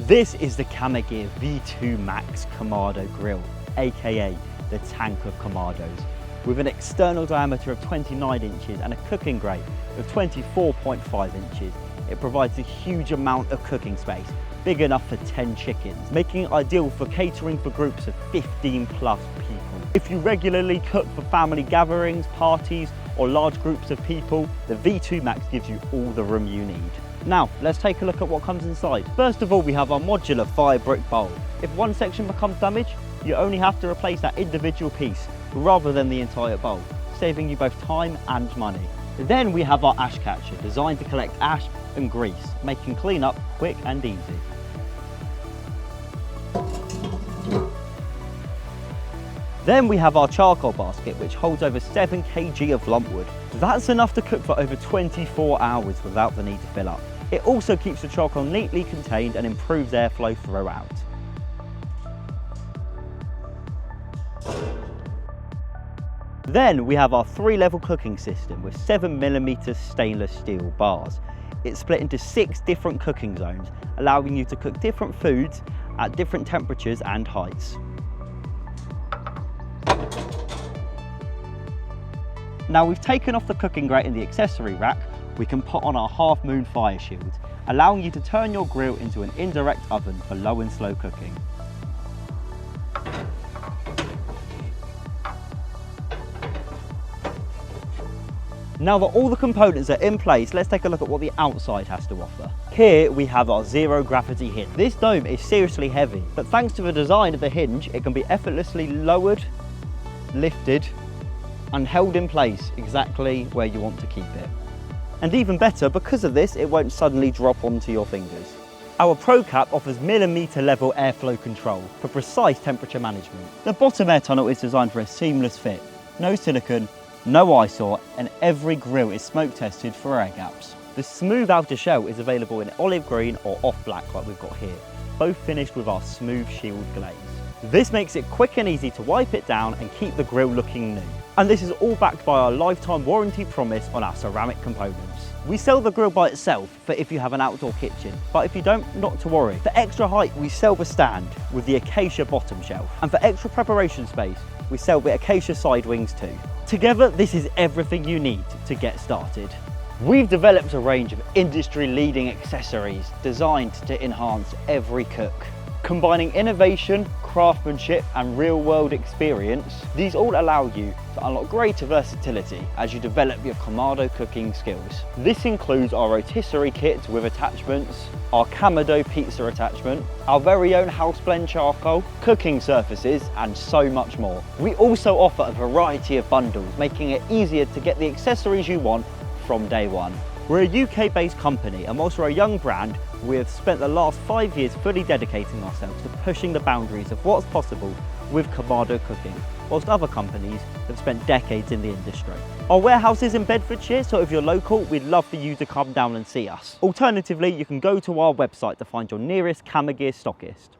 This is the KamaGear V2 Max Kamado grill, aka the tank of Kamados. With an external diameter of 29 inches and a cooking grate of 24.5 inches, it provides a huge amount of cooking space, big enough for 10 chickens, making it ideal for catering for groups of 15 plus people. If you regularly cook for family gatherings, parties, or large groups of people, the V2 Max gives you all the room you need. Now, let's take a look at what comes inside. First of all, we have our modular fire brick bowl. If one section becomes damaged, you only have to replace that individual piece rather than the entire bowl, saving you both time and money. Then we have our ash catcher, designed to collect ash and grease, making cleanup quick and easy. Then we have our charcoal basket, which holds over 7 kg of lump wood. That's enough to cook for over 24 hours without the need to fill up. It also keeps the charcoal neatly contained and improves airflow throughout. Then we have our 3-level cooking system with 7mm stainless steel bars. It's split into 6 different cooking zones, allowing you to cook different foods at different temperatures and heights. Now we've taken off the cooking grate in the accessory rack, we can put on our half-moon fire shield, allowing you to turn your grill into an indirect oven for low and slow cooking. Now that all the components are in place, let's take a look at what the outside has to offer. Here we have our zero gravity hinge. This dome is seriously heavy, but thanks to the design of the hinge, it can be effortlessly lowered, lifted, and held in place exactly where you want to keep it. And even better, because of this, it won't suddenly drop onto your fingers. Our Pro Cap offers millimetre level airflow control for precise temperature management. The bottom air tunnel is designed for a seamless fit. No silicone, no eyesore, and every grill is smoke tested for air gaps. The smooth outer shell is available in olive green or off black like we've got here, both finished with our smooth shield glaze. This makes it quick and easy to wipe it down and keep the grill looking new. And this is all backed by our lifetime warranty promise on our ceramic components. We sell the grill by itself for if you have an outdoor kitchen, but if you don't, not to worry. For extra height, we sell the stand with the acacia bottom shelf. And for extra preparation space, we sell the acacia side wings too. Together, this is everything you need to get started. We've developed a range of industry-leading accessories designed to enhance every cook. Combining innovation, craftsmanship and real-world experience, these all allow you to unlock greater versatility as you develop your Kamado cooking skills. This includes our rotisserie kit with attachments, our Kamado pizza attachment, our very own house blend charcoal, cooking surfaces and so much more. We also offer a variety of bundles, making it easier to get the accessories you want from day one. We're a UK-based company, and whilst we're a young brand, we have spent the last 5 years fully dedicating ourselves to pushing the boundaries of what's possible with Kamado cooking, whilst other companies have spent decades in the industry. Our warehouse is in Bedfordshire, so if you're local, we'd love for you to come down and see us. Alternatively, you can go to our website to find your nearest KamaGear stockist.